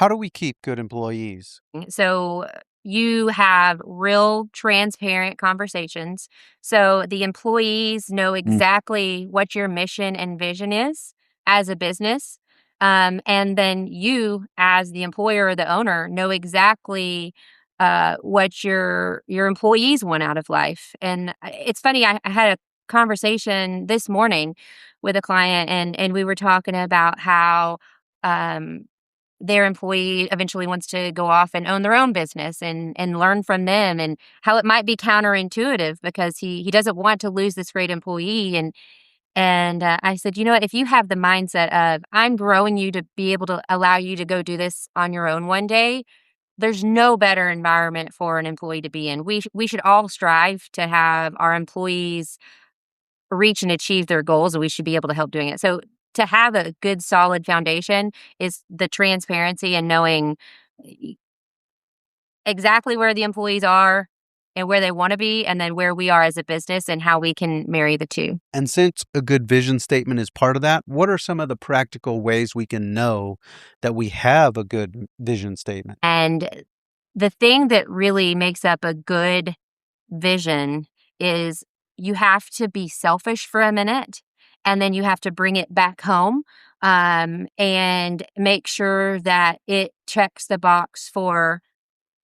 How do we keep good employees? So you have real transparent conversations. So the employees know Mm. exactly what your mission and vision is as a business. And then you, as the employer or the owner, know exactly what your employees want out of life. And it's funny, I had a conversation this morning with a client, and we were talking about how um, their employee eventually wants to go off and own their own business and learn from them, and how it might be counterintuitive because he doesn't want to lose this great employee. And I said, you know what, if you have the mindset of I'm growing you to be able to allow you to go do this on your own one day, there's no better environment for an employee to be in. We should all strive to have our employees reach and achieve their goals, and we should be able to help doing it. So to have a good solid foundation is the transparency and knowing exactly where the employees are and where they want to be, and then where we are as a business and how we can marry the two. And since a good vision statement is part of that, what are some of the practical ways we can know that we have a good vision statement? And the thing that really makes up a good vision is you have to be selfish for a minute, and then you have to bring it back home, and make sure that it checks the box for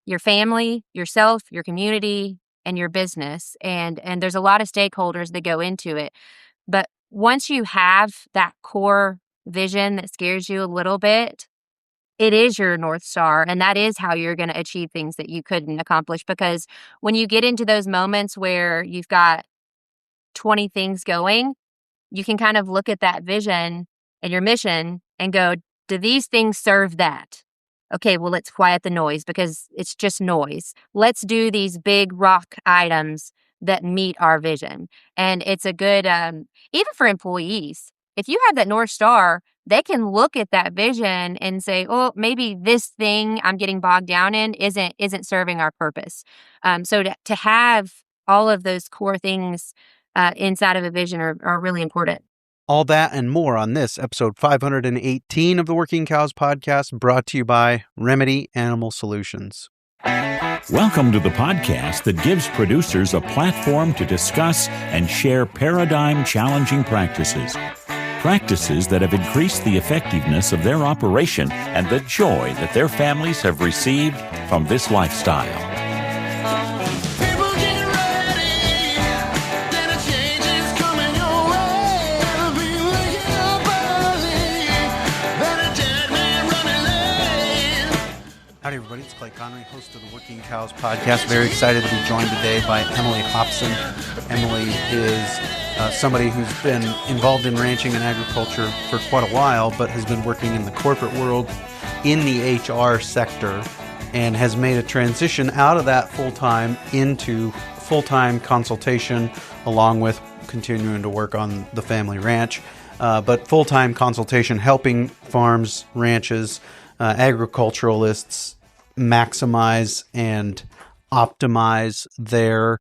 your family, yourself, your community, and your business. And there's a lot of stakeholders that go into it. But once you have that core vision that scares you a little bit, it is your North Star, and that is how you're going to achieve things that you couldn't accomplish. Because when you get into those moments where you've got 20 things going, you can kind of look at that vision and your mission and go, do these things serve that? Okay, well, let's quiet the noise because it's just noise. Let's do these big rock items that meet our vision. And it's a good, even for employees, if you have that North Star, they can look at that vision and say, oh, maybe this thing I'm getting bogged down in isn't serving our purpose. So to have all of those core things inside of a vision are really important. All that and more on this episode 518 of the Working Cows podcast, brought to you by Remedy Animal Solutions. Welcome to the podcast that gives producers a platform to discuss and share paradigm-challenging practices. Practices that have increased the effectiveness of their operation and the joy that their families have received from this lifestyle. Howdy, everybody. It's Clay Connery, host of the Working Cows podcast. Very excited to be joined today by Emilie Hopson. Emilie is somebody who's been involved in ranching and agriculture for quite a while, but has been working in the corporate world in the HR sector and has made a transition out of that full-time into full-time consultation, along with continuing to work on the family ranch. But full-time consultation, helping farms, ranches, agriculturalists maximize and optimize their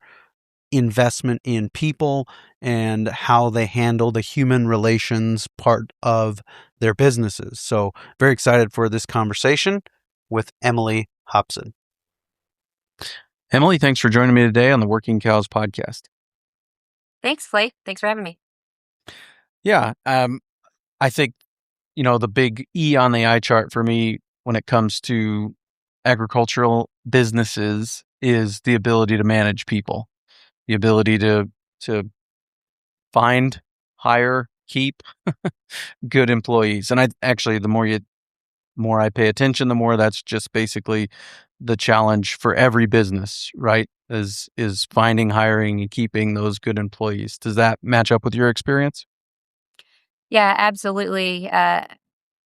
investment in people and how they handle the human relations part of their businesses. So very excited for this conversation with Emilie Hopson. Emilie, thanks for joining me today on the Working Cows podcast. Thanks, Clay. Thanks for having me. Yeah, I think, the big E on the eye chart for me when it comes to agricultural businesses is the ability to manage people, the ability to find, hire, keep good employees. And the more I pay attention, the more that's just basically the challenge for every business, right? Is finding, hiring, and keeping those good employees. Does that match up with your experience? Yeah, absolutely.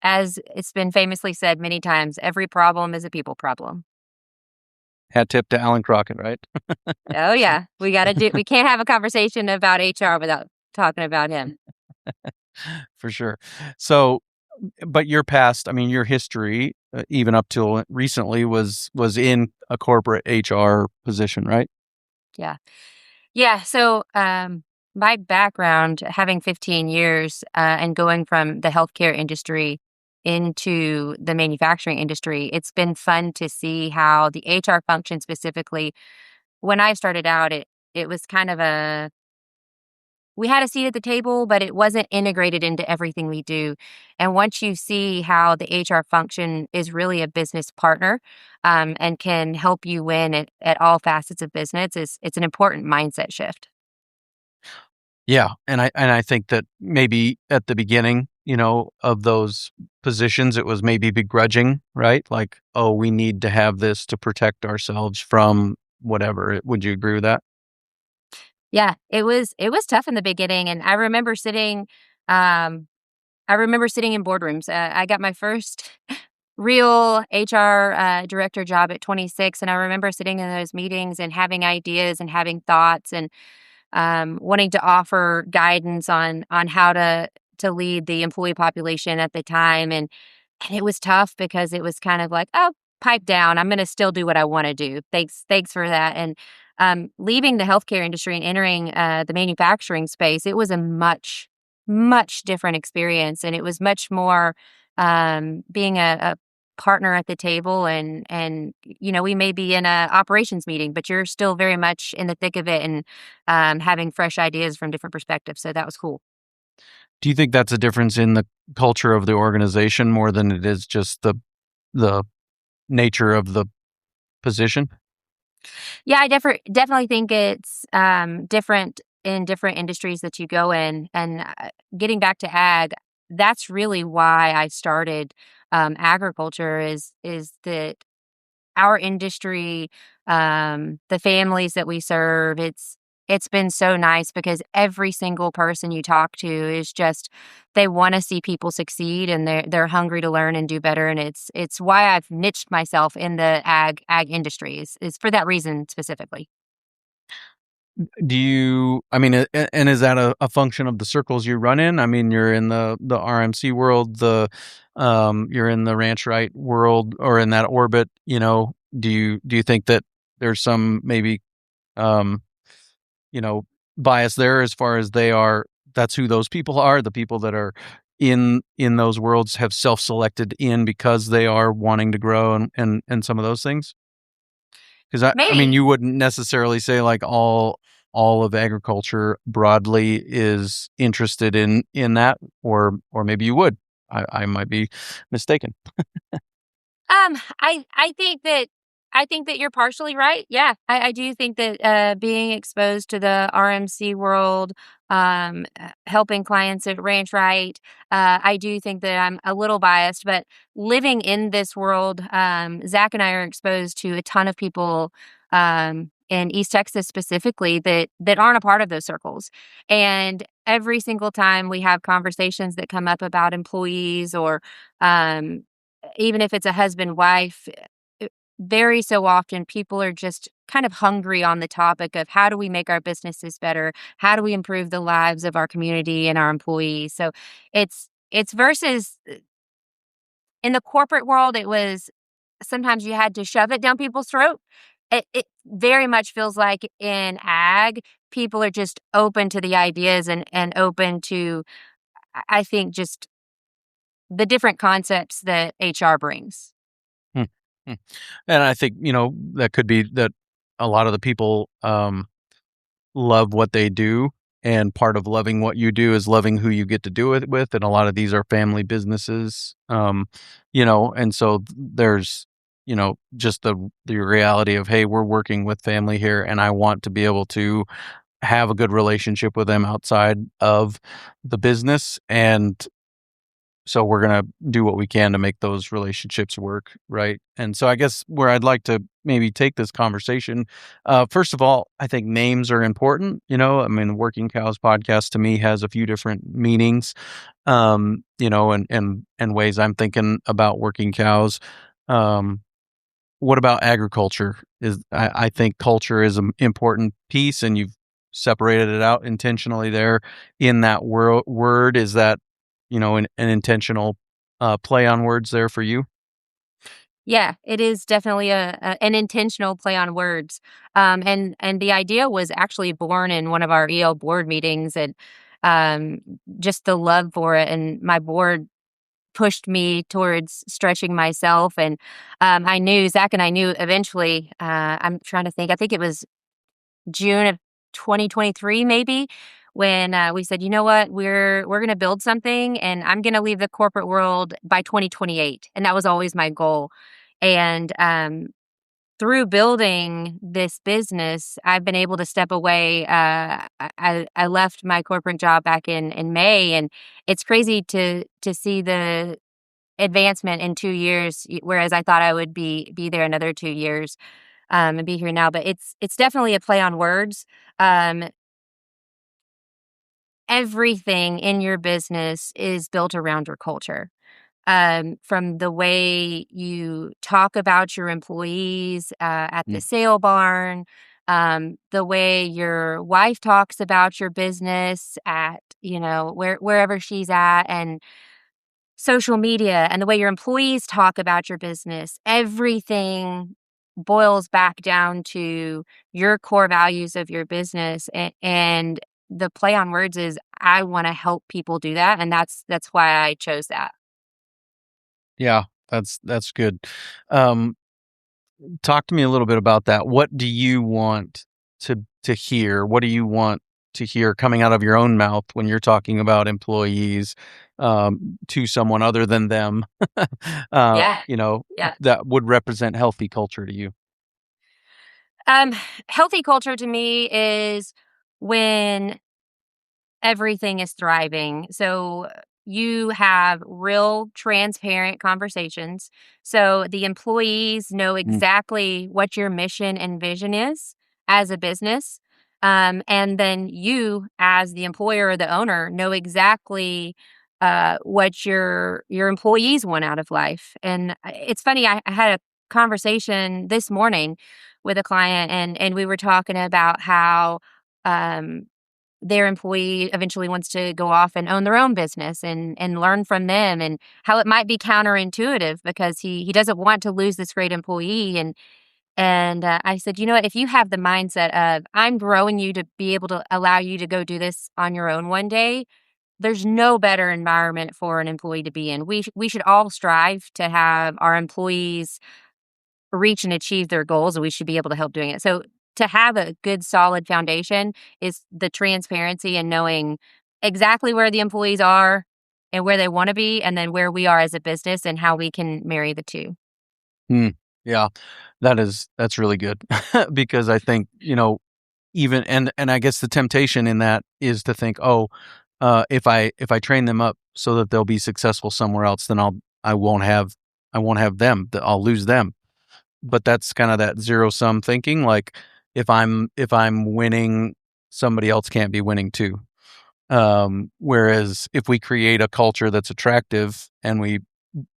As it's been famously said many times, every problem is a people problem. Hat tip to Alan Crockett, right? Oh yeah, we can't have a conversation about HR without talking about him. For sure. So, but your history, even up till recently, was in a corporate HR position, right? Yeah. Yeah. So, my background, having 15 years and going from the healthcare industry into the manufacturing industry, it's been fun to see how the HR function specifically, when I started out, it was kind of we had a seat at the table, but it wasn't integrated into everything we do. And once you see how the HR function is really a business partner, and can help you win at all facets of business, it's an important mindset shift. Yeah, and I think that maybe at the beginning, of those positions, it was maybe begrudging, right? Like, oh, we need to have this to protect ourselves from whatever. Would you agree with that? Yeah, it was tough in the beginning, and um, I remember sitting in boardrooms. I got my first real HR director job at 26, and I remember sitting in those meetings and having ideas and having thoughts and wanting to offer guidance on how to lead the employee population at the time, and it was tough because it was kind of like, oh, pipe down. I'm going to still do what I want to do. Thanks for that. And leaving the healthcare industry and entering the manufacturing space, it was a much different experience, and it was much more being a partner at the table, and we may be in a operations meeting, but you're still very much in the thick of it, and having fresh ideas from different perspectives. So that was cool. Do you think that's a difference in the culture of the organization more than it is just the nature of the position? Yeah, I definitely think it's different in different industries that you go in. And getting back to ag, that's really why I started agriculture. Is that our industry, the families that we serve, it's been so nice because every single person you talk to is just they want to see people succeed, and they're hungry to learn and do better, and it's why I've niched myself in the ag industry is for that reason specifically. Do you, I mean, and is that a function of the circles you run in? I mean, you're in the RMC world, you're in the ranch right world, or in that orbit. Do you think that there's some maybe um, you know, bias there as far as that's who those people are, the people that are in those worlds have self-selected in because they are wanting to grow and some of those things? Because I mean, Maybe. you wouldn't necessarily say like all of agriculture broadly is interested in that, or maybe you would. I might be mistaken. I think that you're partially right. Yeah, I do think that being exposed to the RMC world, helping clients at Ranch Right, I do think that I'm a little biased. But living in this world, Zach and I are exposed to a ton of people in East Texas specifically that aren't a part of those circles, and every single time we have conversations that come up about employees or um, even if it's a husband wife, very so often people are just kind of hungry on the topic of how do we make our businesses better? How do we improve the lives of our community and our employees? So it's versus in the corporate world, it was sometimes you had to shove it down people's throat. It very much feels like in ag, people are just open to the ideas and open to, I think, just the different concepts that HR brings. Hmm, hmm. And I think, that could be that a lot of the people love what they do, and part of loving what you do is loving who you get to do it with, and a lot of these are family businesses, and so there's, just the reality of, hey, we're working with family here, and I want to be able to have a good relationship with them outside of the business, and so we're going to do what we can to make those relationships work, right? And so I guess where I'd like to maybe take this conversation, first of all, I think names are important. I mean, the Working Cows podcast to me has a few different meanings, and ways I'm thinking about working cows. Um, what about agriculture? I think culture is an important piece, and you've separated it out intentionally there in that word. Is that an intentional play on words there for you? Yeah, it is definitely an intentional play on words, and the idea was actually born in one of our EL board meetings, and um, just the love for it, and my board pushed me towards stretching myself. And Zach and I knew eventually, I'm trying to think, I think it was June of 2023, maybe, when we said, you know what, we're going to build something, and I'm going to leave the corporate world by 2028. And that was always my goal. And through building this business, I've been able to step away. I left my corporate job back in May, and it's crazy to see the advancement in 2 years, whereas I thought I would be there another 2 years, and be here now. But it's definitely a play on words. Um, Everything in your business is built around your culture. From the way you talk about your employees at the Mm. sale barn, the way your wife talks about your business at, wherever she's at, and social media, and the way your employees talk about your business, everything boils back down to your core values of your business. And the play on words is, I want to help people do that. And that's why I chose that. Yeah, that's good. Um, Talk to me a little bit about that. What do you want to hear? What do you want to hear coming out of your own mouth when you're talking about employees to someone other than them? Yeah. You know, Yeah. that would represent healthy culture to you. Um, Healthy culture to me is when everything is thriving. So you have real transparent conversations. So the employees know Mm. exactly what your mission and vision is as a business. And then you, as the employer or the owner, know exactly what your employees want out of life. And it's funny, I had a conversation this morning with a client, and we were talking about how um, their employee eventually wants to go off and own their own business and learn from them, and how it might be counterintuitive because he doesn't want to lose this great employee. And I said, you know what, if you have the mindset of, I'm growing you to be able to allow you to go do this on your own one day, there's no better environment for an employee to be in. We should all strive to have our employees reach and achieve their goals, and we should be able to help doing it. So to have a good solid foundation is the transparency and knowing exactly where the employees are and where they want to be, and then where we are as a business and how we can marry the two. Yeah, that's really good because I think, even and I guess the temptation in that is to think, oh, if I train them up so that they'll be successful somewhere else, then I won't have them. I'll lose them. But that's kind of that zero sum thinking. Like if I'm winning, somebody else can't be winning too. Whereas if we create a culture that's attractive and we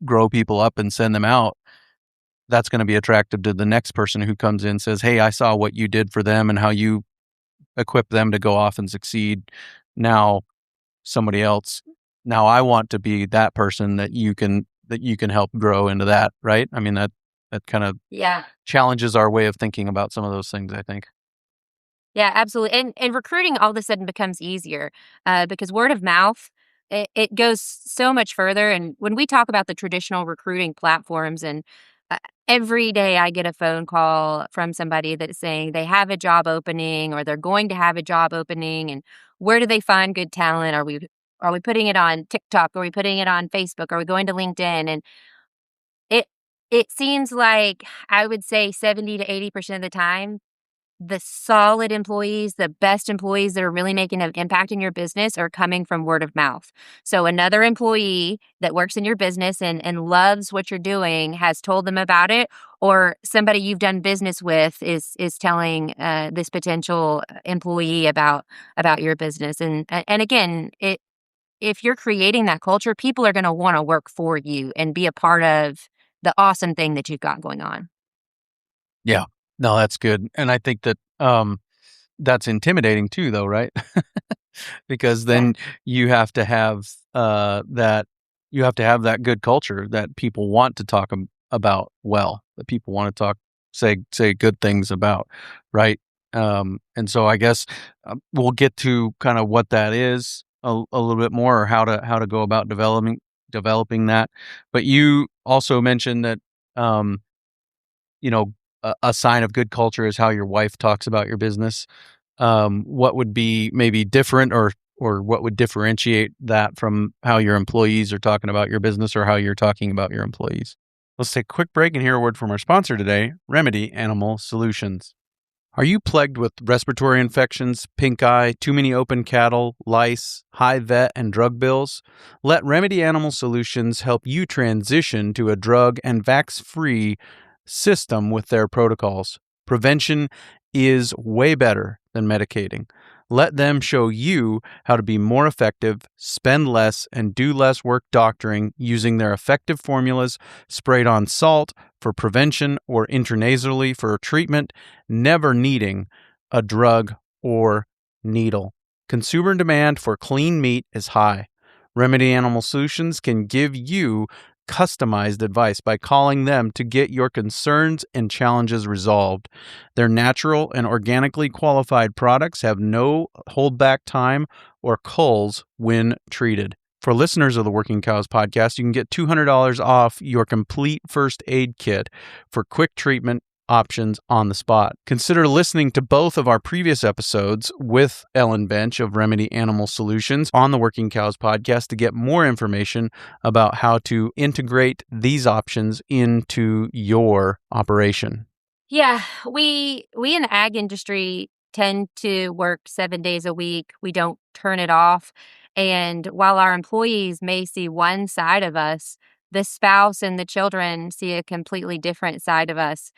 grow people up and send them out, that's going to be attractive to the next person who comes in and says, hey, I saw what you did for them and how you equip them to go off and succeed. Now somebody else, now I want to be that person that you can help grow into that, right? I mean, that kind of Yeah. challenges our way of thinking about some of those things, I think. Yeah, absolutely. And recruiting all of a sudden becomes easier because word of mouth, it goes so much further. And when we talk about the traditional recruiting platforms, and uh, every day I get a phone call from somebody that's saying they have a job opening or they're going to have a job opening, and where do they find good talent? Are we putting it on TikTok? Are we putting it on Facebook? Are we going to LinkedIn? And it it seems like, I would say, 70 to 80% of the time, the solid employees, the best employees that are really making an impact in your business are coming from word of mouth. So another employee that works in your business and loves what you're doing has told them about it, or somebody you've done business with is telling this potential employee about your business. And again, if you're creating that culture, people are going to want to work for you and be a part of the awesome thing that you've got going on. Yeah. No, that's good. And I think that that's intimidating too, though, right? Because Yeah. then you have to have that good culture that people want to talk about well, that people want to say good things about, right? And so I guess we'll get to kind of what that is a little bit more, or how to go about developing that. But you also mentioned that, you know, a sign of good culture is how your wife talks about your business. What would be maybe different or what would differentiate that from how your employees are talking about your business or how you're talking about your employees? Let's take a quick break and hear a word from our sponsor today, Remedy Animal Solutions. Are you plagued with respiratory infections, pink eye, too many open cattle, lice, high vet and drug bills? Let Remedy Animal Solutions help you transition to a drug and vax-free system with their protocols. Prevention is way better than medicating. Let them show you how to be more effective, spend less, and do less work doctoring using their effective formulas sprayed on salt for prevention or intranasally for treatment, never needing a drug or needle. Consumer demand for clean meat is high. Remedy Animal Solutions can give you customized advice by calling them to get your concerns and challenges resolved. Their natural and organically qualified products have no holdback time or culls when treated. For listeners of the Working Cows podcast, you can get $200 off your complete first aid kit for quick treatment options on the spot. Consider listening to both of our previous episodes with Ellen Bench of Remedy Animal Solutions on the Working Cows podcast to get more information about how to integrate these options into your operation. Yeah, we in the ag industry tend to work 7 days a week. We don't turn it off. And while our employees may see one side of us, the spouse and the children see a completely different side of us.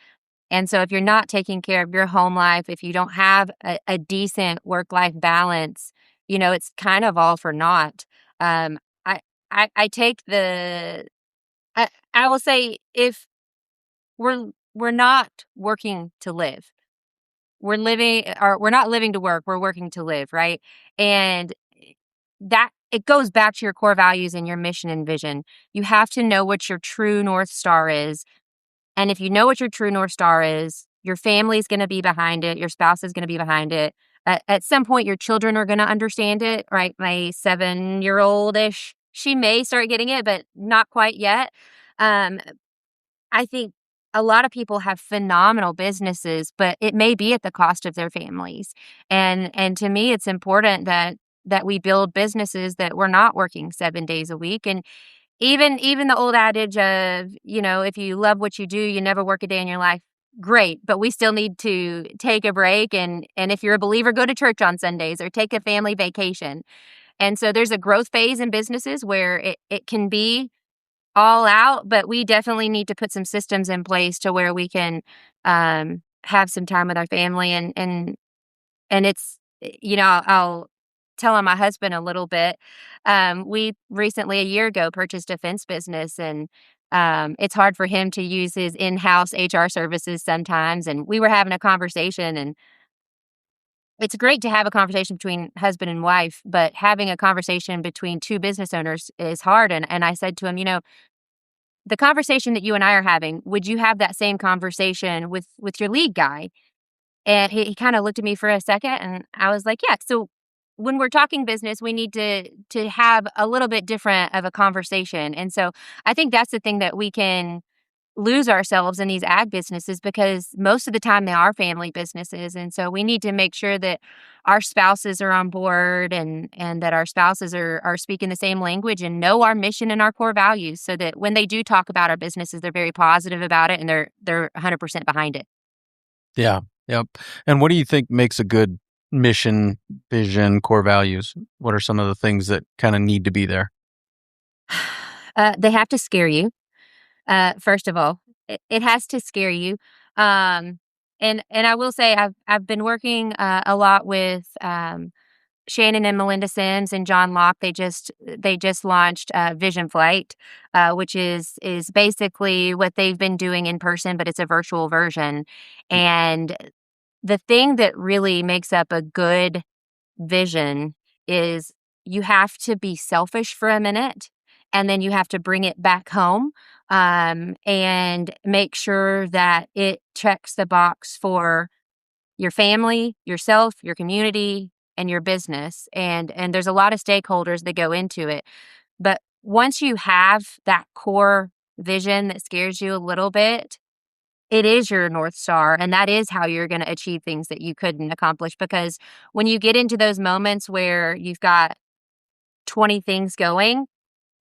And so if you're not taking care of your home life, if you don't have a decent work-life balance, it's kind of all for naught. Um, I, I take I will say if we're not working to live, we're not living to work, we're working to live, right? And that it goes back to your core values and your mission and vision. You have to know what your true North Star is. And if you know what your true North Star is, your family is going to be behind it. Your spouse is going to be behind it. At some point, your children are going to understand it, right? My 7-year-old-ish, she may start getting it, but not quite yet. Um, I think a lot of people have phenomenal businesses, but it may be at the cost of their families. And to me, it's important that we build businesses that we're not working 7 days a week. And even the old adage of, if you love what you do, you never work a day in your life. Great, but we still need to take a break and if you're a believer, go to church on Sundays or take a family vacation. And so there's a growth phase in businesses where it can be all out, but we definitely need to put some systems in place to where we can have some time with our family and it's, I'll tell on my husband a little bit. We recently, a year ago, purchased a fence business, and it's hard for him to use his in-house HR services sometimes. And we were having a conversation, and it's great to have a conversation between husband and wife, but having a conversation between two business owners is hard. And I said to him, the conversation that you and I are having, would you have that same conversation with your lead guy? And he kind of looked at me for a second, and I was like, yeah. So when we're talking business, we need to have a little bit different of a conversation. And so I think that's the thing that we can lose ourselves in these ag businesses because most of the time they are family businesses. And so we need to make sure that our spouses are on board and that our spouses are speaking the same language and know our mission and our core values so that when they do talk about our businesses, they're very positive about it and they're 100% behind it. Yeah. Yep. And what do you think makes a good mission, vision, core values? What are some of the things that kind of need to be there? They have to scare you. First of all, it has to scare you. And I will say I've been working a lot with Shannon and Melinda Sims and John Locke. They just launched Vision Flight, which is basically what they've been doing in person, but it's a virtual version. And the thing that really makes up a good vision is you have to be selfish for a minute and then you have to bring it back home and make sure that it checks the box for your family, yourself, your community, and your business. And there's a lot of stakeholders that go into it. But once you have that core vision that scares you a little bit, it is your North Star, and that is how you're gonna achieve things that you couldn't accomplish, because when you get into those moments where you've got 20 things going,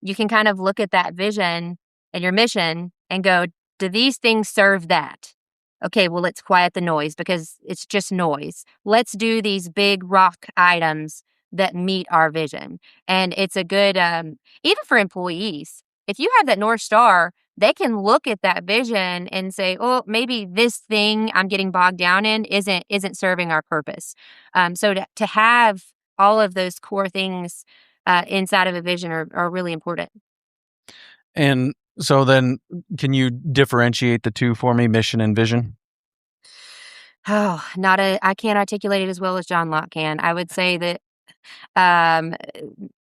you can kind of look at that vision and your mission and go, do these things serve that? Okay, well, let's quiet the noise because it's just noise. Let's do these big rock items that meet our vision. And it's a good, even for employees, if you have that North Star, they can look at that vision and say, oh, maybe this thing I'm getting bogged down in isn't serving our purpose. So to have all of those core things inside of a vision are really important. And so then, can you differentiate the two for me, mission and vision? Oh, I can't articulate it as well as John Locke can. I would say that um,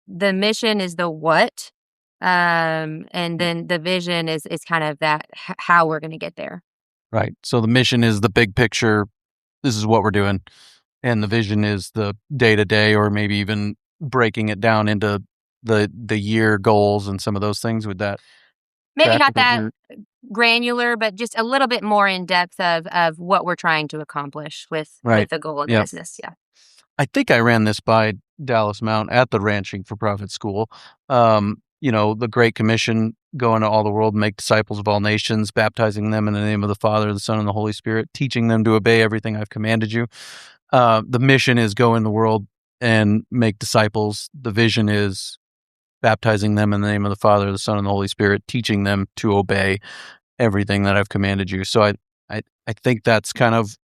the mission is the what, and then the vision is kind of that how we're going to get there. Right. So the mission is the big picture. This is what we're doing. And the vision is the day to day, or maybe even breaking it down into the year goals and some of those things. With that, Maybe not that granular, but just a little bit more in depth of what we're trying to accomplish with the goal of the business. Yeah. I think I ran this by Dallas Mount at the Ranching for Profit School. The Great Commission, go into all the world, make disciples of all nations, baptizing them in the name of the Father, the Son, and the Holy Spirit, teaching them to obey everything I've commanded you. The mission is go in the world and make disciples. The vision is baptizing them in the name of the Father, the Son, and the Holy Spirit, teaching them to obey everything that I've commanded you. So I think that's kind of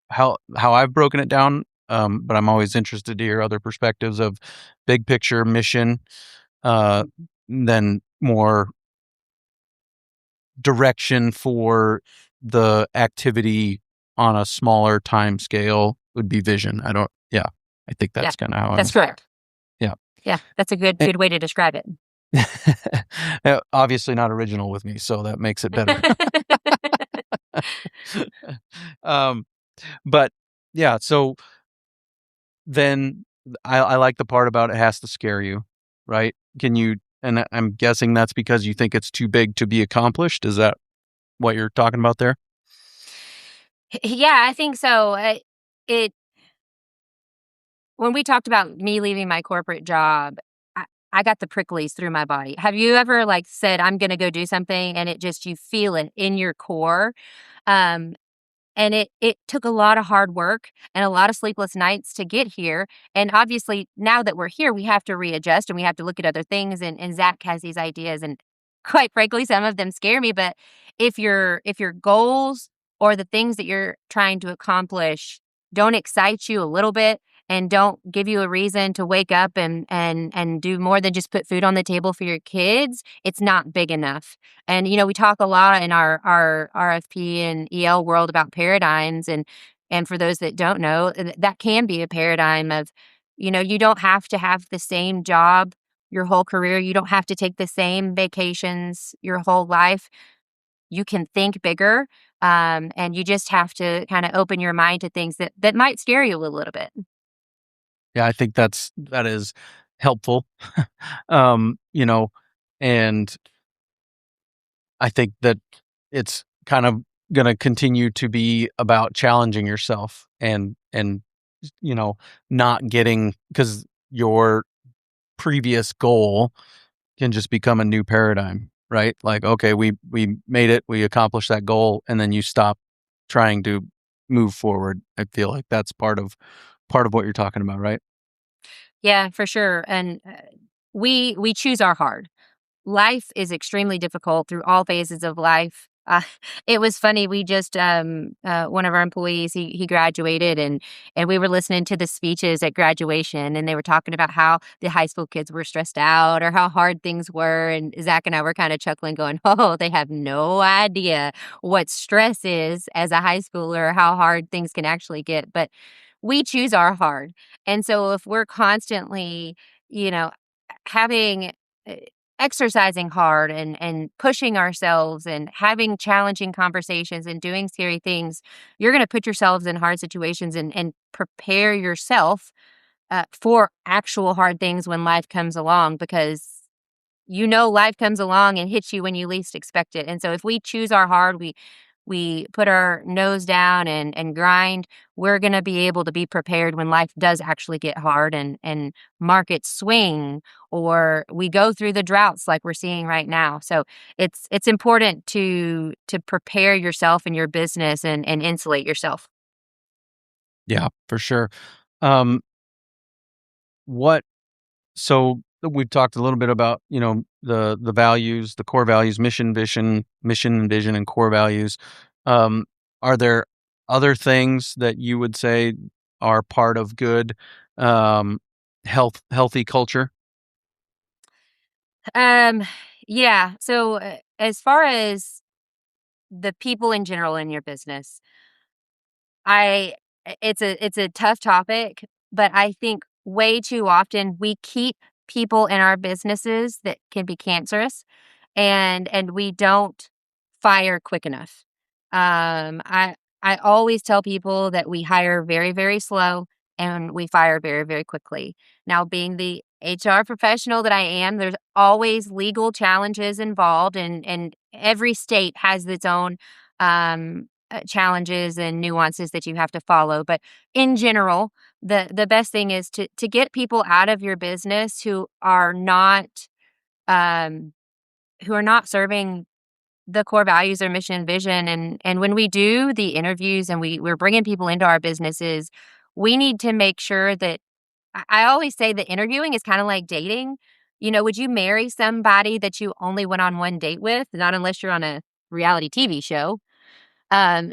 how I've broken it down. But I'm always interested to hear other perspectives of big picture mission, then more direction for the activity on a smaller time scale would be vision. I think that's kind of how that's correct. Yeah. Yeah, that's a good way to describe it. Obviously not original with me, so that makes it better. But yeah, so then I like the part about it has to scare you, right? And I'm guessing that's because you think it's too big to be accomplished. Is that what you're talking about there? Yeah, I think so. When we talked about me leaving my corporate job, I got the pricklies through my body. Have you ever said, I'm going to go do something, and you feel it in your core? Um, And it took a lot of hard work and a lot of sleepless nights to get here. And obviously, now that we're here, we have to readjust and we have to look at other things. And Zach has these ideas, and quite frankly, some of them scare me. But if your goals or the things that you're trying to accomplish don't excite you a little bit and don't give you a reason to wake up and do more than just put food on the table for your kids, it's not big enough. And we talk a lot in our RFP and EL world about paradigms, and for those that don't know, that can be a paradigm of, you don't have to have the same job your whole career. You don't have to take the same vacations your whole life. You can think bigger, and you just have to kind of open your mind to things that might scare you a little bit. Yeah, I think that is helpful. And I think that it's kind of going to continue to be about challenging yourself and not getting, because your previous goal can just become a new paradigm, right? Like, okay, we made it, we accomplished that goal, and then you stop trying to move forward. I feel like that's part of what you're talking about, right? Yeah, for sure. And we choose our hard. Life is extremely difficult through all phases of life. It was funny. We just one of our employees, he graduated, and we were listening to the speeches at graduation, and they were talking about how the high school kids were stressed out or how hard things were. And Zach and I were kind of chuckling, going, "Oh, they have no idea what stress is as a high schooler, or how hard things can actually get." But we choose our hard, and so if we're constantly, you know, having exercising hard and pushing ourselves and having challenging conversations and doing scary things, you're going to put yourselves in hard situations and prepare yourself for actual hard things when life comes along, because life comes along and hits you when you least expect it. And so if we choose our hard, we put our nose down and grind, we're going to be able to be prepared when life does actually get hard and markets swing or we go through the droughts like we're seeing right now. So it's important to prepare yourself and your business and insulate yourself. Yeah, for sure. Um, what So we've talked a little bit about, the values, the core values, mission and vision and core values. Um, are there other things that you would say are part of good um, healthy culture? Um, yeah. So as far as the people in general in your business, I it's a tough topic, but I think way too often we keep people in our businesses that can be cancerous and we don't fire quick enough. I always tell people that we hire very, very slow and we fire very, very quickly. Now, being the HR professional that I am, there's always legal challenges involved, and every state has its own challenges and nuances that you have to follow. But in general, the best thing is to get people out of your business um, who are not serving the core values or mission and vision. And when we do the interviews and we're bringing people into our businesses, we need to make sure that I always say that interviewing is kind of like dating. Would you marry somebody that you only went on one date with? Not unless you're on a reality TV show.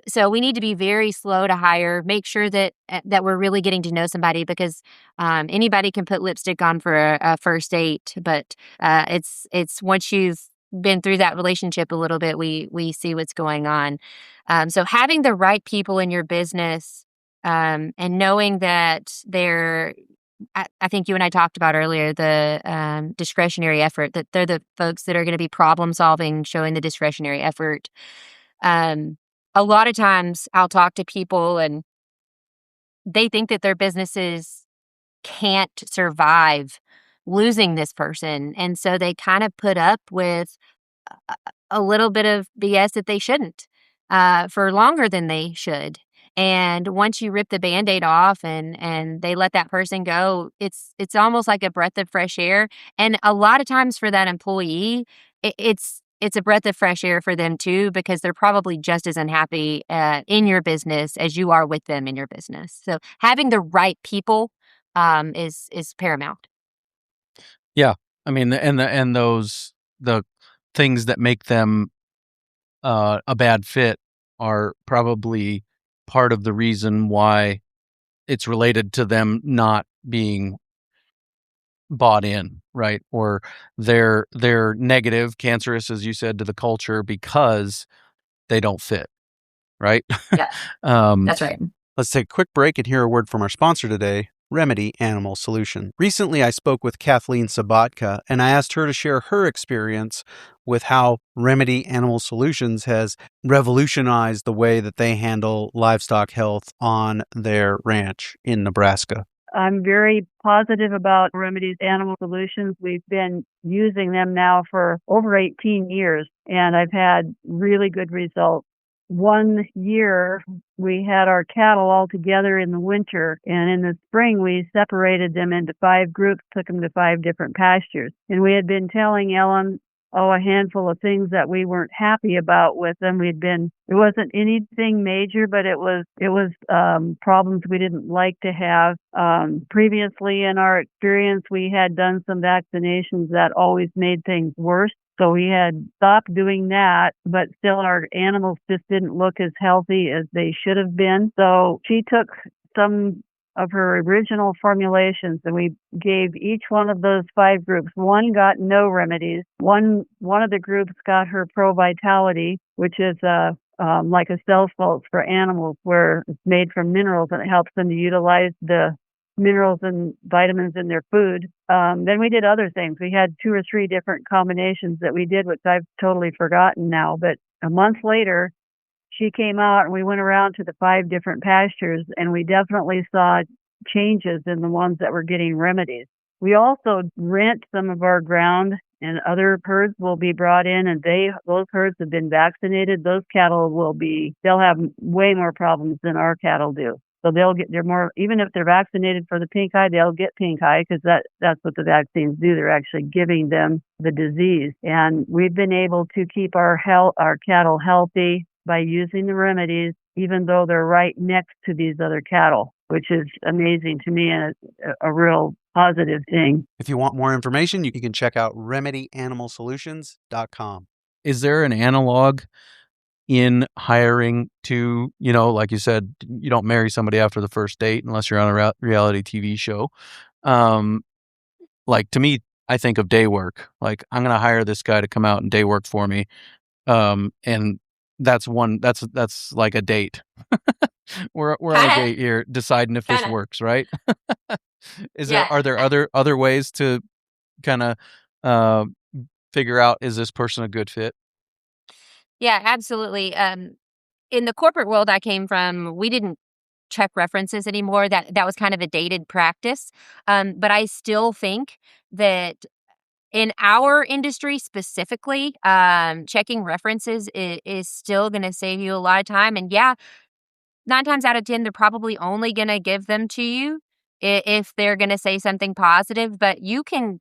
So we need to be very slow to hire, make sure that we're really getting to know somebody because anybody can put lipstick on for a first date, but it's once you've been through that relationship a little bit, we see what's going on. So having the right people in your business and knowing that I think you and I talked about earlier the discretionary effort, that they're the folks that are going to be problem solving, showing the discretionary effort. Um, a lot of times I'll talk to people and they think that their businesses can't survive losing this person. And so they kind of put up with a little bit of BS that they shouldn't for longer than they should. And once you rip the Band-Aid off and they let that person go, it's almost like a breath of fresh air. And a lot of times for that employee, it's a breath of fresh air for them too, because they're probably just as unhappy in your business as you are with them in your business. So having the right people is paramount. Yeah, I mean, the things that make them a bad fit are probably part of the reason why it's related to them not being bought in, right? Or they're negative, cancerous, as you said, to the culture because they don't fit, right? Yeah, um, that's right. let's take a quick break and hear a word from our sponsor today, Remedy Animal Solution. Recently, I spoke with Kathleen Sabatka, and I asked her to share her experience with how Remedy Animal Solutions has revolutionized the way that they handle livestock health on their ranch in Nebraska. I'm very positive about Remedy's Animal Solutions. We've been using them now for over 18 years, and I've had really good results. One year, we had our cattle all together in the winter, and in the spring, we separated them into 5 groups, took them to 5 different pastures. And we had been telling Ellen, a handful of things that we weren't happy about with them. It wasn't anything major, but it was problems we didn't like to have. Previously in our experience, we had done some vaccinations that always made things worse. So we had stopped doing that, but still our animals just didn't look as healthy as they should have been. So she took some of her original formulations, and we gave each one of those 5 groups. One got no remedies. One of the groups got her Pro Vitality, which is like a cell salts for animals, where it's made from minerals and it helps them to utilize the minerals and vitamins in their food. Then we did other things. We had 2 or 3 different combinations that we did, which I've totally forgotten now. But a month later, she came out and we went around to the 5 different pastures, and we definitely saw changes in the ones that were getting remedies. We also rent some of our ground and other herds will be brought in, and those herds have been vaccinated. Those cattle they'll have way more problems than our cattle do. So they're more, even if they're vaccinated for the pink eye, they'll get pink eye because that's what the vaccines do. They're actually giving them the disease. And we've been able to keep our cattle healthy by using the remedies, even though they're right next to these other cattle, which is amazing to me and a real positive thing. If you want more information, you can check out remedyanimalsolutions.com. Is there an analog in hiring to, like you said, you don't marry somebody after the first date unless you're on a reality TV show. Like, to me, I think of day work. Like, I'm going to hire this guy to come out and day work for me. And that's like a date. We're on a date here deciding if this works, right? Are there other ways to kind of figure out, is this person a good fit? Yeah, absolutely. In the corporate world I came from, we didn't check references anymore. That was kind of a dated practice. But I still think that in our industry specifically, checking references is still going to save you a lot of time. And yeah, 9 times out of 10, they're probably only going to give them to you if they're going to say something positive. But you can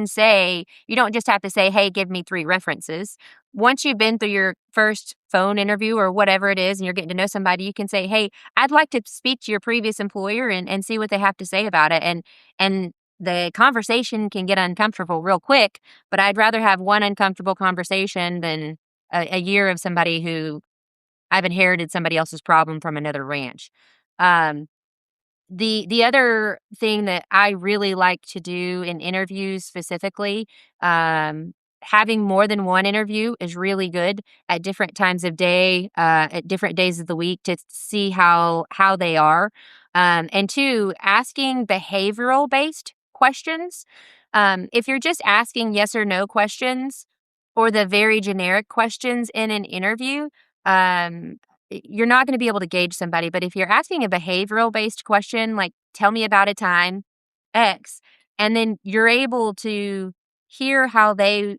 say, you don't just have to say, hey, give me 3 references. Once you've been through your first phone interview or whatever it is, and you're getting to know somebody, you can say, hey, I'd like to speak to your previous employer and see what they have to say about it. And the conversation can get uncomfortable real quick, but I'd rather have one uncomfortable conversation than a year of somebody who I've inherited somebody else's problem from another ranch. The other thing that I really like to do in interviews specifically, having more than one interview is really good at different times of day, at different days of the week to see how they are. And 2, asking behavioral-based questions. If you're just asking yes or no questions or the very generic questions in an interview, you're not going to be able to gauge somebody. But if you're asking a behavioral based question, like tell me about a time X, and then you're able to hear how they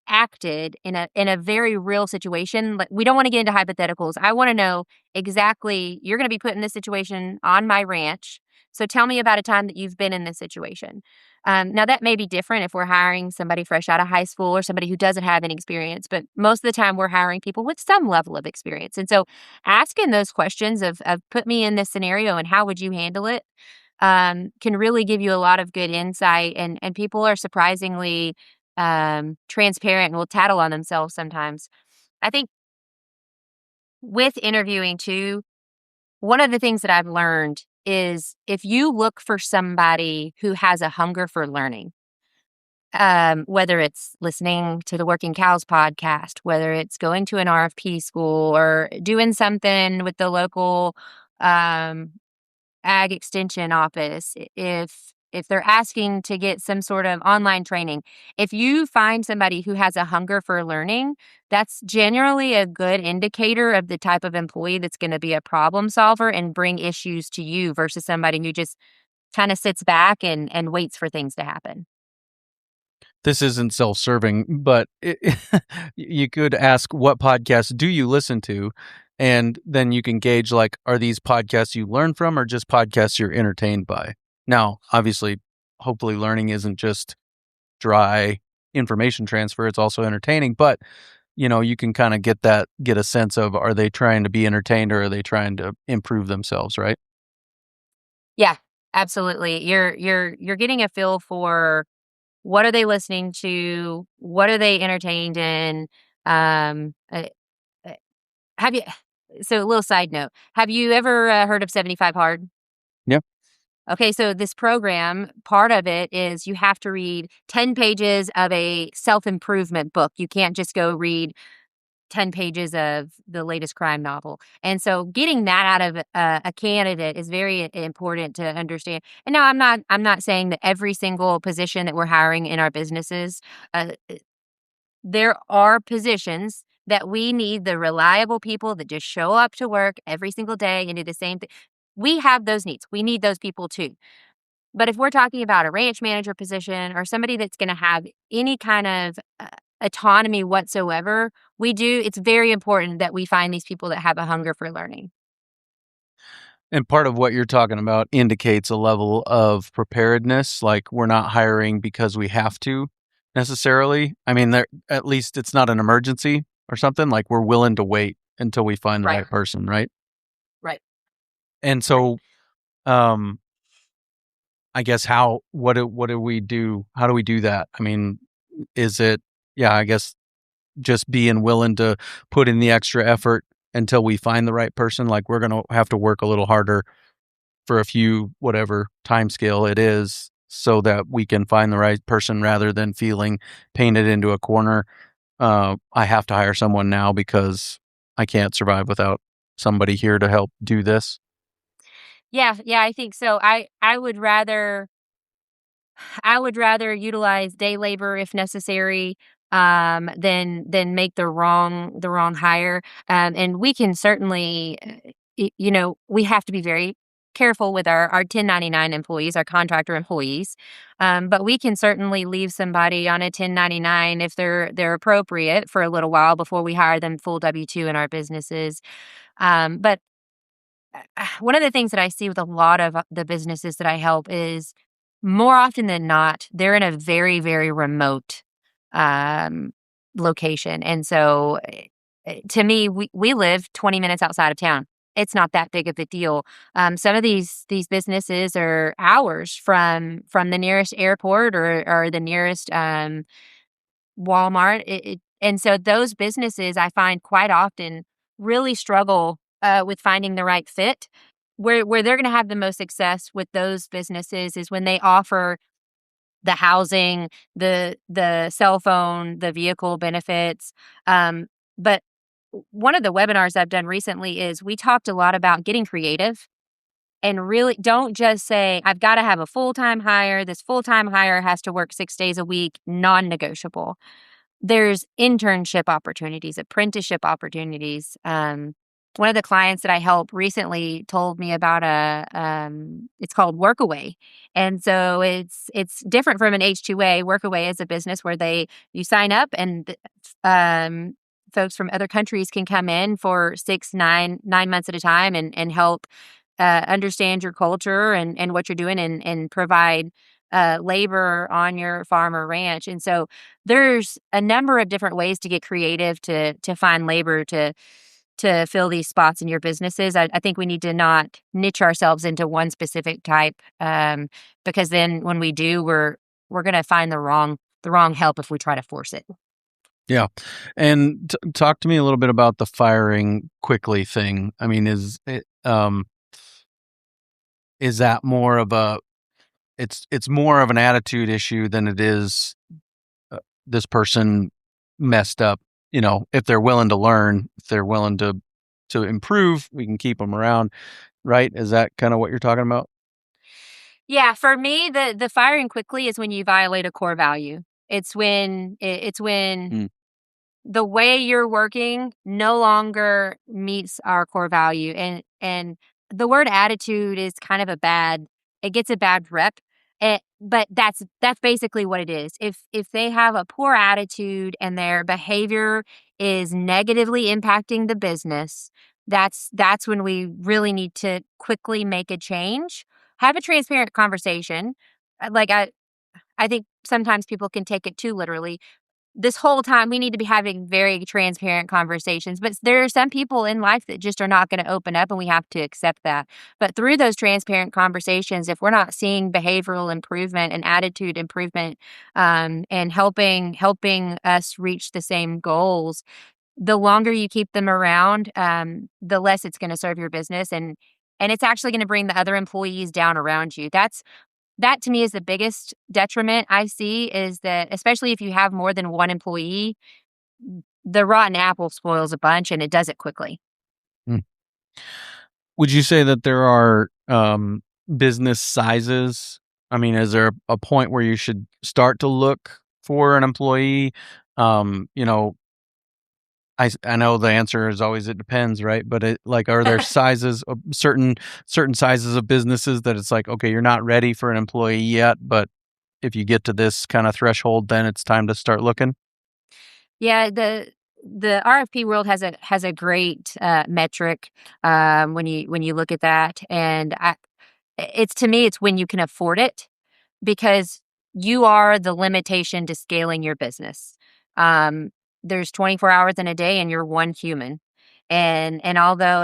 acted in a very real situation. Like, we don't want to get into hypotheticals. I want to know exactly, you're going to be put in this situation on my ranch. So tell me about a time that you've been in this situation. Now, that may be different if we're hiring somebody fresh out of high school or somebody who doesn't have any experience, but most of the time we're hiring people with some level of experience. And so asking those questions of put me in this scenario and how would you handle it, can really give you a lot of good insight. And people are surprisingly transparent and will tattle on themselves sometimes. I think with interviewing too, one of the things that I've learned is if you look for somebody who has a hunger for learning, whether it's listening to the Working Cows podcast, whether it's going to an RFP school or doing something with the local ag extension office, if they're asking to get some sort of online training, if you find somebody who has a hunger for learning, that's generally a good indicator of the type of employee that's going to be a problem solver and bring issues to you versus somebody who just kind of sits back and waits for things to happen. This isn't self-serving, but you could ask, what podcasts do you listen to? And then you can gauge, like, are these podcasts you learn from or just podcasts you're entertained by? Now, obviously, hopefully learning isn't just dry information transfer. It's also entertaining. But, you can kind of get a sense of, are they trying to be entertained or are they trying to improve themselves, right? Yeah, absolutely. You're getting a feel for what are they listening to? What are they entertained in? Have you, so a little side note, have you ever heard of 75 Hard? Yeah. Okay, so this program, part of it is you have to read 10 pages of a self-improvement book. You can't just go read 10 pages of the latest crime novel. And so getting that out of a candidate is very important to understand. And now I'm not saying that every single position that we're hiring in our businesses, there are positions that we need the reliable people that just show up to work every single day and do the same thing. We have those needs. We need those people too. But if we're talking about a ranch manager position or somebody that's going to have any kind of autonomy whatsoever, it's very important that we find these people that have a hunger for learning. And part of what you're talking about indicates a level of preparedness, like we're not hiring because we have to necessarily. I mean, at least it's not an emergency or something, like we're willing to wait until we find the right person, right? Right. And so I guess what do we do? How do we do that? I mean, is it I guess just being willing to put in the extra effort until we find the right person, like we're going to have to work a little harder for a few whatever time scale it is so that we can find the right person rather than feeling painted into a corner. I have to hire someone now because I can't survive without somebody here to help do this. Yeah, I think so. I would rather utilize day labor if necessary, than make the wrong hire. And we can certainly, we have to be very careful with our 1099 employees, our contractor employees. But we can certainly leave somebody on a 1099 if they're appropriate for a little while before we hire them full W-2 in our businesses. But one of the things that I see with a lot of the businesses that I help is more often than not, they're in a very, very remote location. And so to me, we live 20 minutes outside of town. It's not that big of a deal. Some of these businesses are hours from the nearest airport or the nearest Walmart. And so those businesses I find quite often really struggle with finding the right fit. Where they're going to have the most success with those businesses is when they offer the housing, the cell phone, the vehicle benefits. But one of the webinars I've done recently is we talked a lot about getting creative and really don't just say, I've got to have a full-time hire. This full-time hire has to work 6 days a week, non-negotiable. There's internship opportunities, apprenticeship opportunities. One of the clients that I help recently told me about it's called Workaway. And so it's different from an H2A. Workaway is a business where you sign up and folks from other countries can come in for 9 months at a time and help understand your culture and what you're doing and provide labor on your farm or ranch. And so there's a number of different ways to get creative to find labor to fill these spots in your businesses. I think we need to not niche ourselves into one specific type, because then when we do, we're going to find the wrong help if we try to force it. Yeah. And talk to me a little bit about the firing quickly thing. I mean, is that more of it's more of an attitude issue than it is this person messed up. If they're willing to learn, if they're willing to improve, we can keep them around, right? Is that kind of what you're talking about? Yeah, for me, the firing quickly is when you violate a core value. It's when the way you're working no longer meets our core value, and the word attitude is kind of it gets a bad rep. But that's basically what it is. If they have a poor attitude and their behavior is negatively impacting the business, that's when we really need to quickly make a change. Have a transparent conversation. Like I think sometimes people can take it too literally. This whole time we need to be having very transparent conversations, but there are some people in life that just are not going to open up, and we have to accept that. But through those transparent conversations, if we're not seeing behavioral improvement and attitude improvement, and helping us reach the same goals, the longer you keep them around, the less it's going to serve your business, and it's actually going to bring the other employees down around you. That to me is the biggest detriment I see, is that especially if you have more than one employee, the rotten apple spoils a bunch, and it does it quickly. Would you say that there are business sizes? I mean, is there a point where you should start to look for an employee? I know the answer is always it depends, right? But are there sizes of certain sizes of businesses that it's like, okay, you're not ready for an employee yet, but if you get to this kind of threshold, then it's time to start looking? Yeah, the RFP world has a great metric when you look at that, and it's to me it's when you can afford it, because you are the limitation to scaling your business. Um, there's 24 hours in a day, and you're one human. And although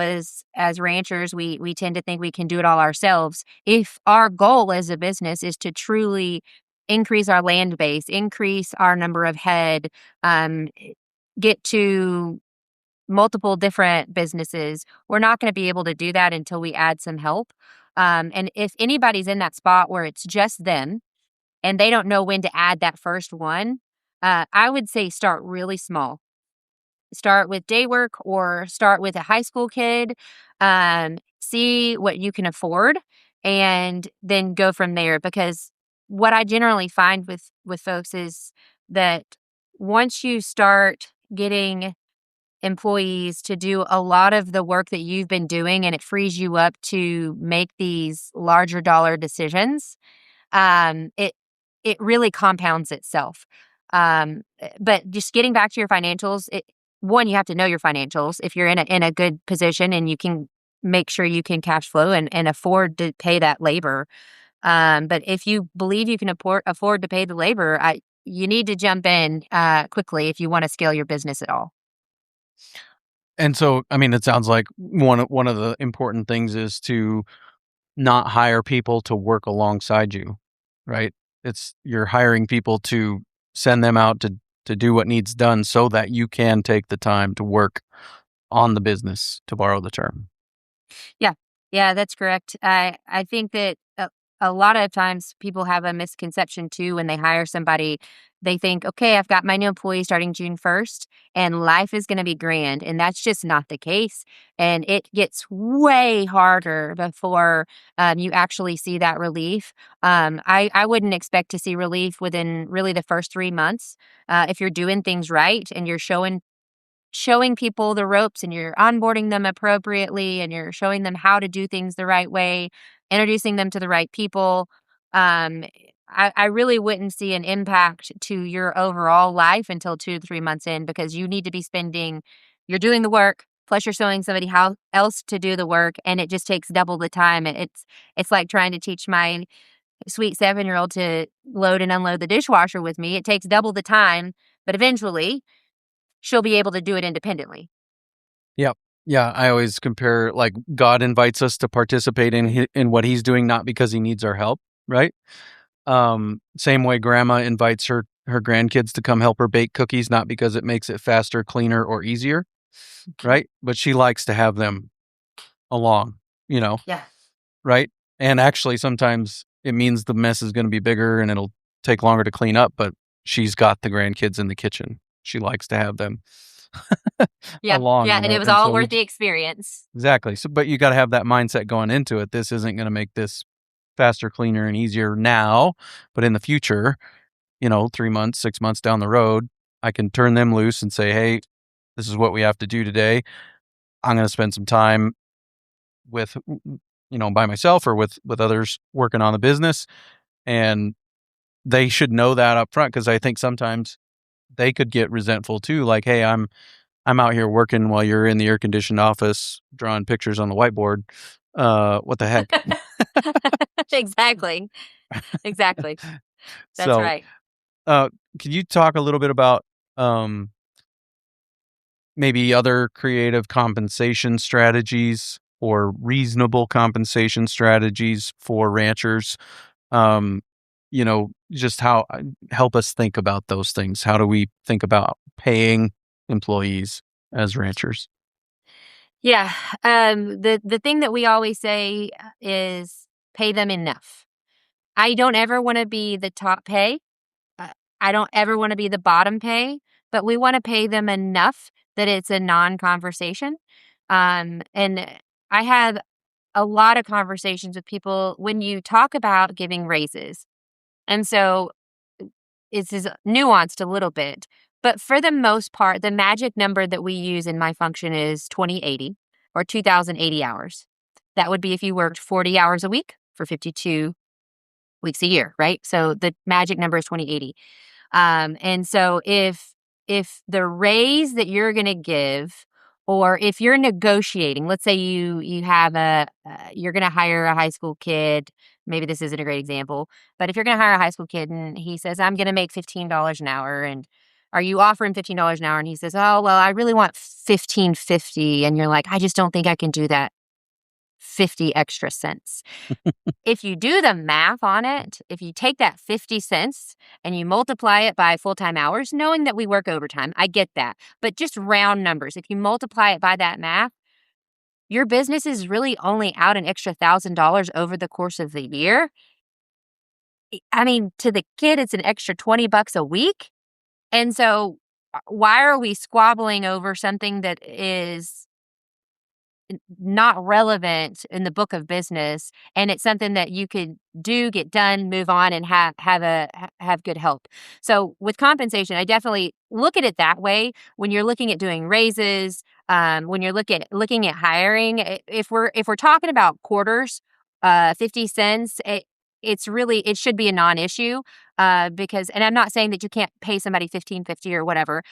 as ranchers we tend to think we can do it all ourselves, if our goal as a business is to truly increase our land base, increase our number of head, um, get to multiple different businesses, we're not going to be able to do that until we add some help. And if anybody's in that spot where it's just them and they don't know when to add that first one, I would say start really small. Start with day work or start with a high school kid. See what you can afford, and then go from there. Because what I generally find with folks is that once you start getting employees to do a lot of the work that you've been doing and it frees you up to make these larger dollar decisions, it really compounds itself. But just getting back to your financials, one, you have to know your financials if you're in a good position and you can make sure you can cash flow and afford to pay that labor. But if you believe you can afford to pay the labor, you need to jump in quickly if you want to scale your business at all. And so, I mean, it sounds like one of the important things is to not hire people to work alongside you, right? It's you're hiring people to send them out to do what needs done so that you can take the time to work on the business, to borrow the term. Yeah. Yeah, that's correct. I think that a lot of times people have a misconception too when they hire somebody. They think, okay, I've got my new employee starting June 1st and life is going to be grand. And that's just not the case. And it gets way harder before you actually see that relief. I wouldn't expect to see relief within really the first 3 months if you're doing things right and you're showing people the ropes and you're onboarding them appropriately and you're showing them how to do things the right way, introducing them to the right people. Um, I really wouldn't see an impact to your overall life until 2 to 3 months in, because you need to be you're doing the work, plus you're showing somebody how else to do the work, and it just takes double the time. It's like trying to teach my sweet 7-year-old to load and unload the dishwasher with me. It takes double the time, but eventually she'll be able to do it independently. Yep. Yeah, I always compare, like, God invites us to participate in what he's doing, not because he needs our help, right? Same way grandma invites her grandkids to come help her bake cookies, not because it makes it faster, cleaner, or easier, right? But she likes to have them along, Yeah. right? And actually, sometimes it means the mess is going to be bigger and it'll take longer to clean up, but she's got the grandkids in the kitchen. She likes to have them Yeah. along, Yeah. And it was all worth the experience. exactly. So, but you got to have that mindset going into it. This isn't going to make this faster, cleaner, and easier now, but in the future, 3 months, 6 months down the road, I can turn them loose and say, hey, this is what we have to do today. I'm going to spend some time with, by myself or with others working on the business. And they should know that up front, because I think sometimes they could get resentful too. Like, hey, I'm out here working while you're in the air conditioned office drawing pictures on the whiteboard. What the heck? Exactly. Exactly. That's So, right. can you talk a little bit about maybe other creative compensation strategies or reasonable compensation strategies for ranchers? Just how help us think about those things. How do we think about paying employees as ranchers? Yeah. The thing that we always say is pay them enough. I don't ever want to be the top pay. Uh, I don't ever want to be the bottom pay, but we want to pay them enough that it's a non-conversation. And I have a lot of conversations with people when you talk about giving raises. And so it's nuanced a little bit. But for the most part, the magic number that we use in my function is 2080 or 2,080 hours. That would be if you worked 40 hours a week for 52 weeks a year, right? So the magic number is 2080. And so if the raise that you're going to give, or if you're negotiating, let's say you have you're going to hire a high school kid. Maybe this isn't a great example, but if you're going to hire a high school kid and he says, I'm going to make $15 an hour, and are you offering $15 an hour? And he says, oh, well, I really want $15.50. And you're like, I just don't think I can do that 50 extra cents. If you do the math on it, if you take that 50 cents and you multiply it by full-time hours, knowing that we work overtime, I get that. But just round numbers, if you multiply it by that math, your business is really only out an extra $1,000 over the course of the year. I mean, to the kid, it's an extra $20 a week. And so why are we squabbling over something that is not relevant in the book of business, and it's something that you could do, get done, move on, and have good help? So with compensation, I definitely look at it that way. When you're looking at doing raises, when you're looking at hiring, if we're talking about quarters, 50 cents, it should be a non-issue, because, and I'm not saying that you can't pay somebody $15.50 or whatever.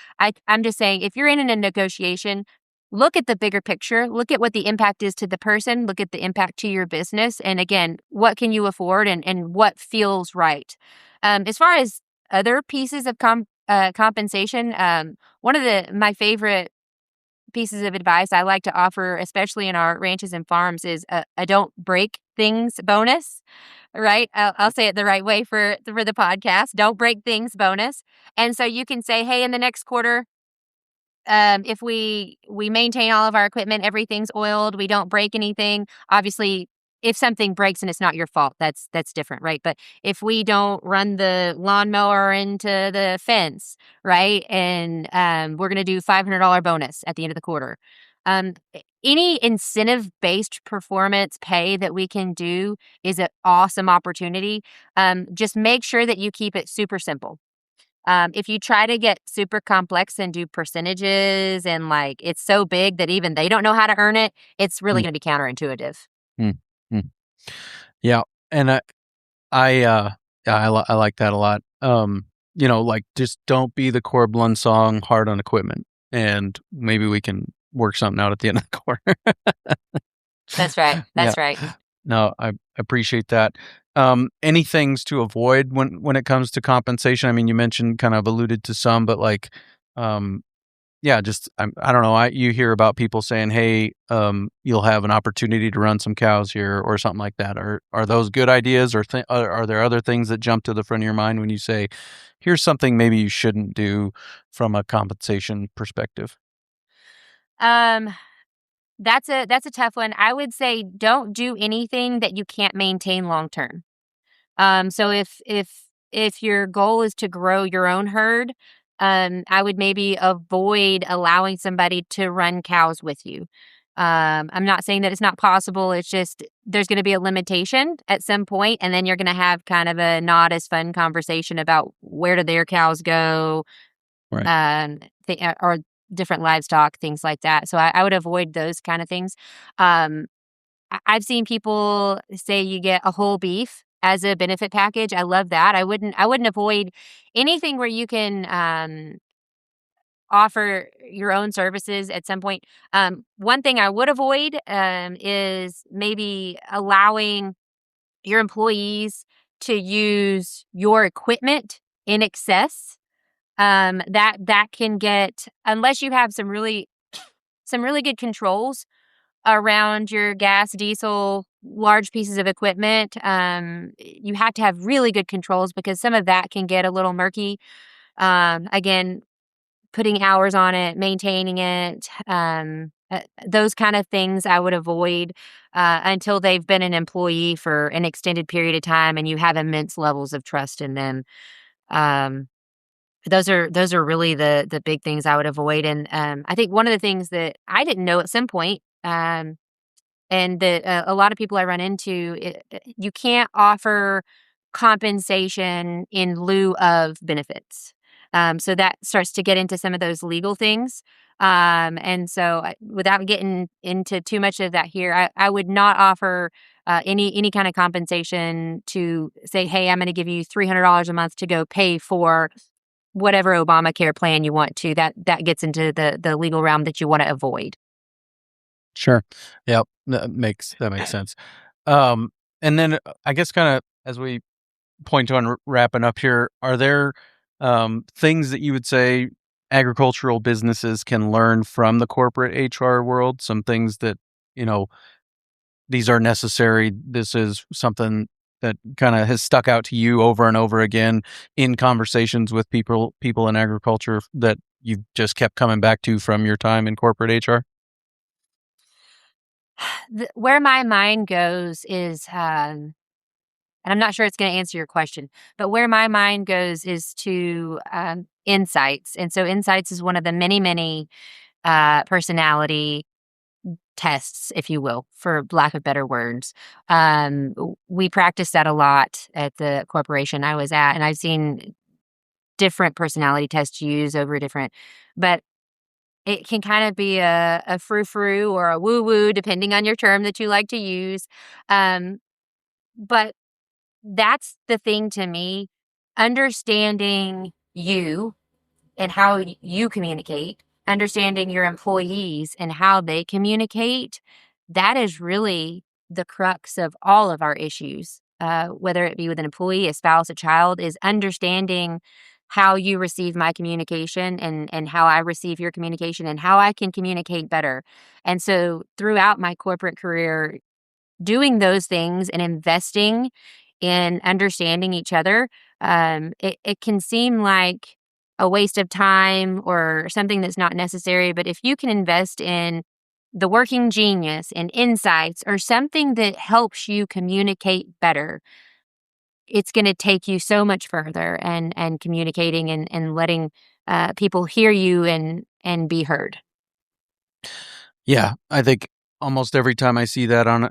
I'm just saying, if you're in a negotiation, look at the bigger picture, look at what the impact is to the person, look at the impact to your business. And again, what can you afford, and what feels right? As far as other pieces of compensation, one of my favorite pieces of advice I like to offer, especially in our ranches and farms, is a don't break things bonus, right? I'll say it the right way for the podcast. Don't break things bonus. And so you can say, hey, in the next quarter, if we maintain all of our equipment, everything's oiled, we don't break anything. Obviously, if something breaks and it's not your fault, that's different, right? But if we don't run the lawnmower into the fence, right, and we're going to do $500 bonus at the end of the quarter. Any incentive-based performance pay that we can do is an awesome opportunity. Just make sure that you keep it super simple. If you try to get super complex and do percentages, and like it's so big that even they don't know how to earn it, it's really going to be counterintuitive. Mm. Yeah, and I like that a lot. Like, just don't be the Corblund song hard on equipment, and maybe we can work something out at the end of the quarter. That's right. That's right. No, I appreciate that. Any things to avoid when it comes to compensation? I mean, you mentioned, kind of alluded to some, but like, just I don't know. You hear about people saying, "Hey, you'll have an opportunity to run some cows here," or something like that. Are those good ideas, or are there other things that jump to the front of your mind when you say, "Here's something maybe you shouldn't do from a compensation perspective"? That's a tough one. I would say don't do anything that you can't maintain long term. So if your goal is to grow your own herd, I would maybe avoid allowing somebody to run cows with you. I'm not saying that it's not possible. It's just there's going to be a limitation at some point, and then you're going to have kind of a not as fun conversation about where do their cows go, Right. or different livestock, things like that. So I would avoid those kind of things. I've seen people say you get a whole beef as a benefit package. I love that. I wouldn't avoid anything where you can offer your own services at some point. One thing I would avoid is maybe allowing your employees to use your equipment in excess. That can get, unless you have some really good controls around your gas, diesel, large pieces of equipment. You have to have really good controls, because some of that can get a little murky. Again, putting hours on it, maintaining it, those kind of things I would avoid until they've been an employee for an extended period of time and you have immense levels of trust in them. Those are really the big things I would avoid. And I think one of the things that I didn't know at some point, and that a lot of people I run into, you can't offer compensation in lieu of benefits. So that starts to get into some of those legal things. And so without getting into too much of that here, I would not offer any kind of compensation to say, hey, I'm going to give you $300 a month to go pay for whatever Obamacare plan you want to. That gets into the legal realm that you want to avoid. Sure. Yep. That makes sense. And then I guess kind of as we point on wrapping up here, are there things that you would say agricultural businesses can learn from the corporate HR world? Some things that, these are necessary. This is something that kind of has stuck out to you over and over again in conversations with people in agriculture that you've just kept coming back to from your time in corporate HR? Where my mind goes is, and I'm not sure it's going to answer your question, but where my mind goes is to insights. And so insights is one of the many, many personality tests, if you will, for lack of better words. We practice that a lot at the corporation I was at, and I've seen different personality tests used over different, but it can kind of be a frou-frou or a woo-woo, depending on your term that you like to use. But that's the thing to me, understanding you and how you communicate, understanding your employees and how they communicate, that is really the crux of all of our issues, whether it be with an employee, a spouse, a child, is understanding how you receive my communication and how I receive your communication and how I can communicate better. And so throughout my corporate career, doing those things and investing in understanding each other, it can seem like a waste of time or something that's not necessary. But if you can invest in the working genius and insights or something that helps you communicate better, it's going to take you so much further and communicating and letting people hear you and be heard. Yeah, I think almost every time I see that on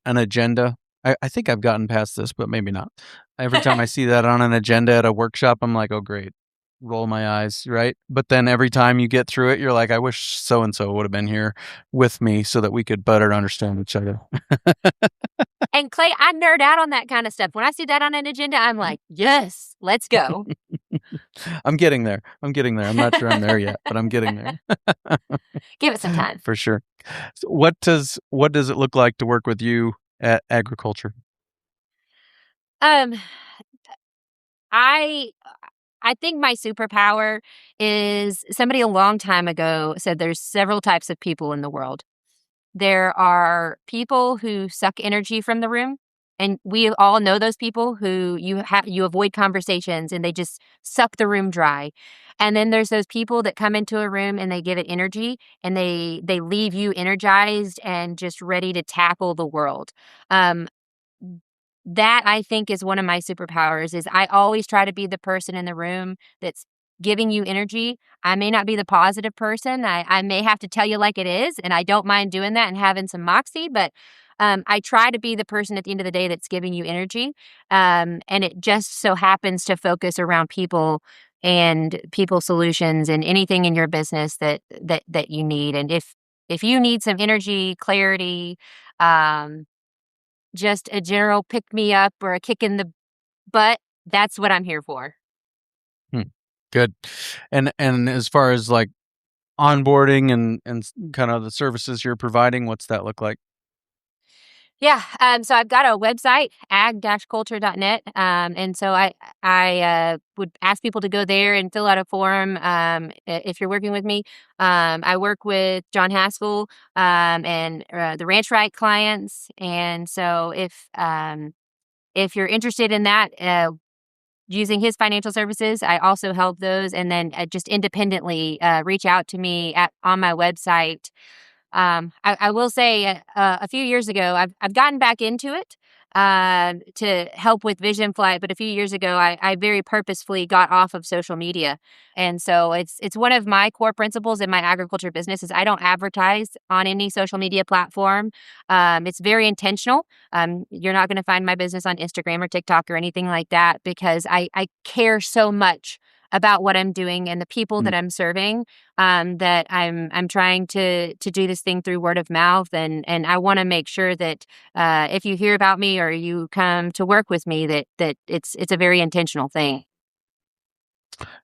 an agenda, I think I've gotten past this, but maybe not. Every time I see that on an agenda at a workshop, I'm like, oh, great. Roll my eyes, right? But then every time you get through it, you're like, I wish so-and-so would have been here with me so that we could better understand each other. And Clay, I nerd out on that kind of stuff. When I see that on an agenda, I'm like, yes, let's go. I'm getting there. I'm not sure I'm there yet, but I'm getting there. Give it some time. For sure. So what does it look like to work with you at agriculture? I think my superpower is somebody a long time ago said there's several types of people in the world. There are people who suck energy from the room, and we all know those people who you avoid conversations and they just suck the room dry. And then there's those people that come into a room and they give it energy and they leave you energized and just ready to tackle the world. Um, that I think is one of my superpowers is I always try to be the person in the room that's giving you energy. I may not be the positive person. I may have to tell you like it is, and I don't mind doing that and having some moxie, but I try to be the person at the end of the day that's giving you energy. And it just so happens to focus around people and people solutions and anything in your business that you need. And if you need some energy, clarity, just a general pick me up or a kick in the butt, that's what I'm here for. Good. And as far as like onboarding and kind of the services you're providing, what's that look like? Yeah. So I've got a website, ag-culture.net. And so I would ask people to go there and fill out a form if you're working with me. I work with John Haskell and the Ranch Right clients. And so if you're interested in that, using his financial services, I also help those. And then just independently reach out to me on my website. I will say a few years ago, I've gotten back into it to help with Vision Flight, but a few years ago, I very purposefully got off of social media, and so it's one of my core principles in my agriculture business is I don't advertise on any social media platform. It's very intentional. You're not going to find my business on Instagram or TikTok or anything like that because I care so much about what I'm doing and the people that I'm serving, that I'm trying to do this thing through word of mouth. And I want to make sure that if you hear about me or you come to work with me, that it's a very intentional thing.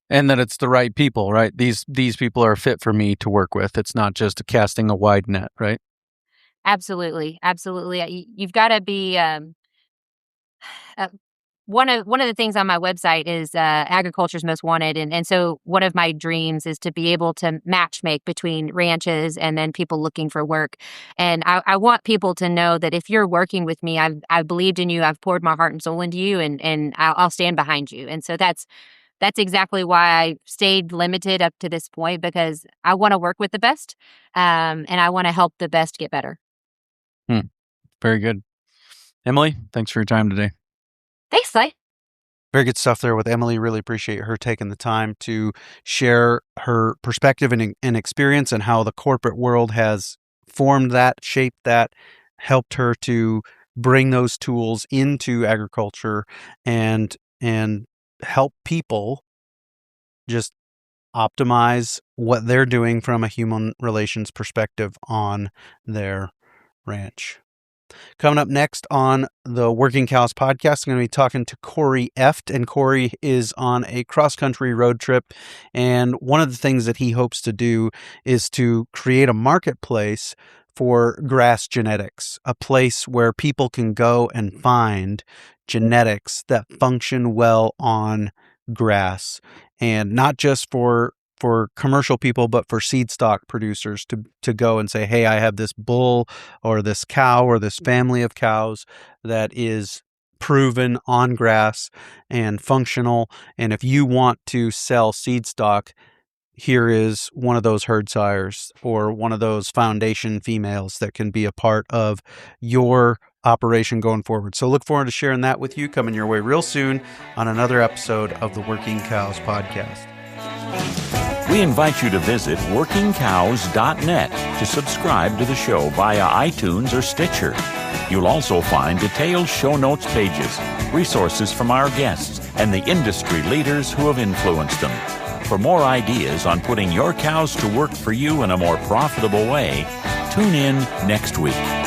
And that it's the right people, right? These people are fit for me to work with. It's not just casting a wide net, right? Absolutely. You've got to be one of the things on my website is agriculture's most wanted, and so one of my dreams is to be able to match make between ranches and then people looking for work. And I want people to know that if you're working with me, I've believed in you, I've poured my heart and soul into you, and I'll stand behind you. And so that's exactly why I stayed limited up to this point, because I want to work with the best, and I want to help the best get better. Very good. Emilie, thanks for your time today. Thanks, Clay. Very good stuff there with Emilie. Really appreciate her taking the time to share her perspective and experience, and how the corporate world has formed that, shaped that, helped her to bring those tools into agriculture and help people just optimize what they're doing from a human relations perspective on their ranch. Coming up next on the Working Cows podcast, I'm going to be talking to Corey Eft, and Corey is on a cross-country road trip, and one of the things that he hopes to do is to create a marketplace for grass genetics, a place where people can go and find genetics that function well on grass, and not just for commercial people, but for seed stock producers to go and say, hey, I have this bull or this cow or this family of cows that is proven on grass and functional. And if you want to sell seed stock, here is one of those herd sires or one of those foundation females that can be a part of your operation going forward. So look forward to sharing that with you, coming your way real soon on another episode of the Working Cows podcast. We invite you to visit workingcows.net to subscribe to the show via iTunes or Stitcher. You'll also find detailed show notes pages, resources from our guests, and the industry leaders who have influenced them. For more ideas on putting your cows to work for you in a more profitable way, tune in next week.